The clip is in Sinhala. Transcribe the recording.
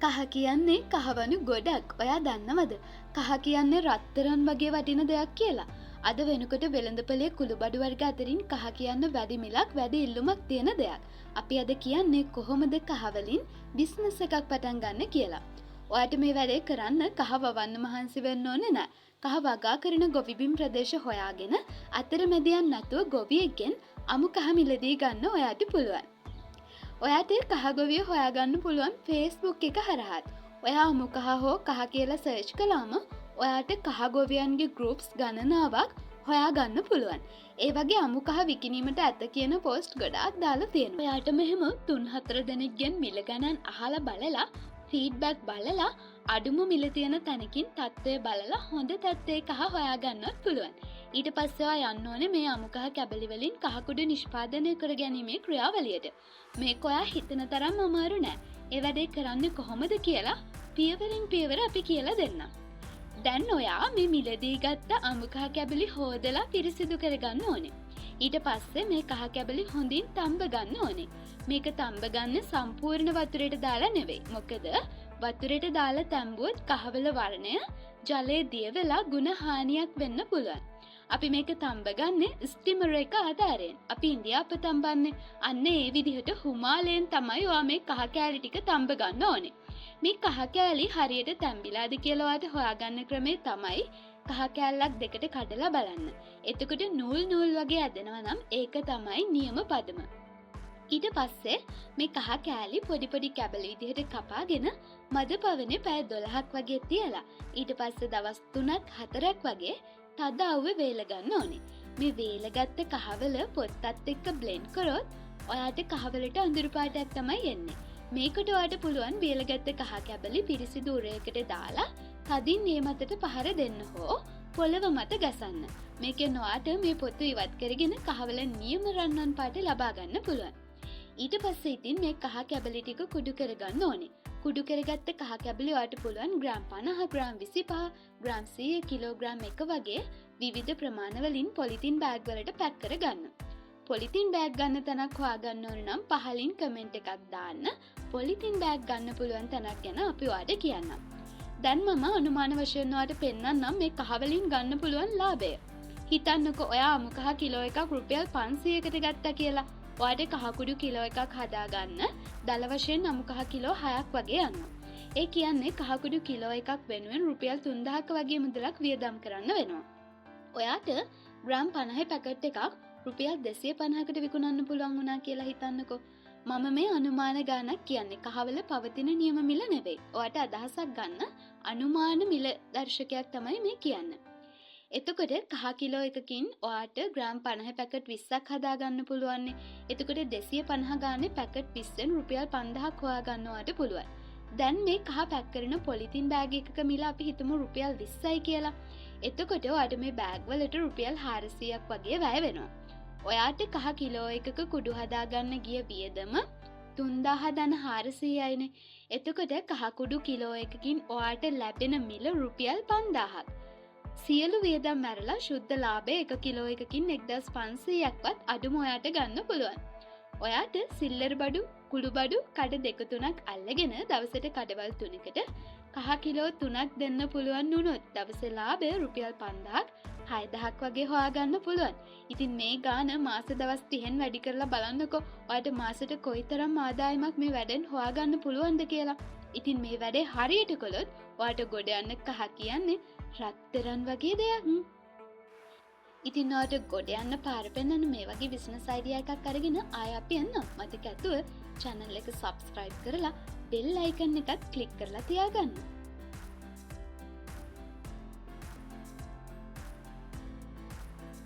කහ කියන්නේ කහවණු ගොඩක්. ඔයා දන්නවද? කහ කියන්නේ රත්තරන් වගේ වටින දෙයක් කියලා. අද වෙනකොට වෙළඳපොලේ කුළුබඩු වර්ග අතරින් කහ කියන්න වැඩි මිලක් වැඩි ඉල්ලුමක් තියෙන දෙයක්. අපි අද කියන්නේ කොහොමද කහ වලින් බිස්නස් එකක් පටන් ගන්න කියලා. ඔයාට මේ වැඩේ කරන්න කහ වවන්න මහන්සි වෙන්න ඕනේ නෑ. කහ වගා කරන ගොවිබිම් ප්‍රදේශ හොයාගෙන අතරමැදියන් නැතුව ගොවියෙක්ගෙන් අමු කහ මිලදී ගන්න ඔයාට පුළුවන්. ඔයාට කහ ගොවිය හොයාගන්න පුළුවන් Facebook එක හරහත්. ඔයා අමු කහ හෝ කහ කියලා සර්ච් කළාම ඔයාට කහ ගොවියන්ගේ ගෲප්ස් ගණනාවක් හොයාගන්න පුළුවන්. ඒ වගේ අමු කහ විකිණීමට ඇත කියන පෝස්ට් ගොඩාක් දාලා තියෙනවා. ඔයාට මෙහෙම 3-4 දෙනෙක්ගෙන් මිල ගණන් අහලා බලලා ෆීඩ්බැක් බලලා අඩුම මිල තියෙන තැනකින් තත්ත්වය බලලා හොඳ තත්ත්වයේ කහ හොයාගන්නත් පුළුවන්. ඊට පස්සේ ඔයා යන්න ඕනේ මේ අමු කහ කැබලි වලින් කහ කුඩු නිෂ්පාදනය කර ගැනීමේ ක්‍රියාවලියට. මේක ඔයා හිතන තරම් අමාරු නෑ. ඒ වැඩේ කරන්නේ කොහොමද කියලා පියවරින් පියවර අපි කියලා දෙන්නම්. දැන් ඔයා මේ මිලදී ගත්ත අමු කහ කැබලි හොදලා පිරිසිදු කරගන්න ඕනේ. ඊට පස්සේ මේ කහ කැබලි හොඳින් තඹ ගන්න ඕනේ. මේක තඹ ගන්න සම්පූර්ණ වතුරට දාලා නෙවෙයි. මොකද වතුරට දාලා තැඹුවොත් කහවල වර්ණය ජලයේ දිය වෙලා ගුණ හානියක් වෙන්න පුළුවන්. අපි මේක තඹ ගන්නේ ස්ටිමර් එක ආධාරයෙන්. අපි ඉන්දියාප්ප තඹන්නේ අන්න ඒ විදිහට හුමාලයෙන් තමයි ඔයා මේ කහ කෑලි ටික තඹ ගන්න ඕනේ. මේ කහ කෑලි හරියට තැඹිලාද කියලා ඔයාට හොයාගන්න ක්‍රමේ තමයි කහ කෑල්ලක් දෙකට කඩලා බලන්න. එතකොට නූල් වගේ ඇදෙනවා නම් ඒක තමයි නියම පදම. ඊට පස්සේ මේ කහ කෑලි පොඩි පොඩි කැබලි විදිහට කපාගෙන මද පවනේ පැය 12ක් වගේ තියලා ඊට පස්සේ දවස් 3-4ක් වගේ තද අවුවේ වේල ගන්න ඕනේ. මේ වේලගත්ත කහවල පොත්තත් එක්ක බ්ලෙන්ඩ් කරොත් ඔයාට කහවලට අඳුරු පාටක් තමයි එන්නේ. මේකට ඔයාට පුළුවන් වේලගත්ත කහ කැබලි පිරිසිදු උරයකට දාලා තදින් මේ මතට පහර දෙන්න හෝ පොළව මත ගසන්න. මේකෙන් ඔයාට මේ පොත්තු ඉවත් කරගෙන කහවල නියම රන්වන් පාට ලබා ගන්න පුළුවන්. ඊට පස්සේ ඉතින් මේ කහ කැබලි ටික කුඩු කරගන්න ඕනේ. කුඩු කරගත්ත කහ කැබලි ඔයාට පුළුවන් ග්‍රෑම් 50, ග්‍රෑම් 25, ග්‍රෑම් 100, කිලෝග්‍රෑම් 1 වගේ විවිධ ප්‍රමාණවලින් පොලිතින් බෑග් වලට පැක් කරගන්න. පොලිතින් බෑග් ගන්න තැනක් හොයාගන්න ඕන නම් පහලින් කමෙන්ට් එකක් දාන්න. පොලිතින් බෑග් ගන්න පුළුවන් තැනක් ගැන අපි ඔයාට කියන්නම්. දැන් මම අනුමාන වශයෙන් ඔයාට පෙන්නන්නම් මේ කහ වලින් ගන්න පුළුවන් ලාභය. හිතන්නකෝ ඔයා අමු කහ කිලෝ එකක් රුපියල් 500කට ගත්තා කියලා. ඔයාට කහ කුඩු කිලෝ එකක් හදාගන්න දල වශයෙන් අමු කහ කිලෝ 6ක් වගේ යනවා. ඒ කියන්නේ කහ කුඩු කිලෝ එකක් වෙනුවෙන් රුපියල් 3000ක වගේ මුදලක් වියදම් කරන්න වෙනවා. ඔයාට ග්‍රෑම් 50 පැකට් එකක් රුපියල් 250කට විකුණන්න පුළුවන් වුණා කියලා හිතන්නකෝ. මම මේ අනුමාන ගානක් කියන්නේ කහවල පවතින නියම මිල නෙවෙයි. ඔයාට අදහසක් ගන්න අනුමාන මිල දර්ශකයක් තමයි මේ කියන්නේ. එතකොට කහ කිලෝ එකකින් ඔයාට ග්‍රෑම් 50 පැකට් 20ක් හදාගන්න පුළුවන්. එතකොට 250 ගානේ පැකට් 20ෙන් රුපියල් 5000ක් හොයාගන්න ඔයාට පුළුවන්. දැන් මේ කහ පැක් කරන පොලිතින් බෑග් එකක මිල අපි හිතමු රුපියල් 20යි කියලා. එතකොට ඔයාට මේ බෑග් වලට රුපියල් 400ක් වගේ වැය වෙනවා. ඔයාට කහ කිලෝ එකක කුඩු හදාගන්න ගිය වියදම 3400යිනේ. එතකොට කහ කුඩු කිලෝ එකකින් ඔයාට ලැබෙන මිල රුපියල් 5000ක්. සියලු වියදම් මැරලා ශුද්ධ ලාභය 1 කිලෝ එකකින් 1500ක්වත් අඩුම ඔයාට ගන්න පුළුවන්. ඔයාට සිල්ලර් බඩු, කුළු බඩු කඩ 2-3ක් අල්ලගෙන දවසට කඩවල් 3කට කහ කිලෝ 3ක් දෙන්න පුළුවන් වුණොත් දවසේ ලාභය රුපියල් 5000ක් 6000ක් වගේ හොයාගන්න පුළුවන්. ඉතින් මේ ගාන මාස දවස් 30න් වැඩි කරලා බලන්නකෝ ඔයාට මාසෙට කොයිතරම් ආදායමක් මේ වැඩෙන් හොයාගන්න පුළුවන්ද කියලා. ඉතින් මේ වැඩේ හරියට කළොත් ඔයාට ගොඩ යන්න කහ කියන්නේ රත්තරන් වගේ දෙයක්. ඉතින් ඔයාට ගොඩ යන්න පාර පෙන්නන මේ වගේ බිස්නස් අයිඩියා එකක් අරගෙන ආය අපි යන්න. මතක ඇතුව channel එක subscribe කරලා bell icon එකත් click කරලා තියාගන්න.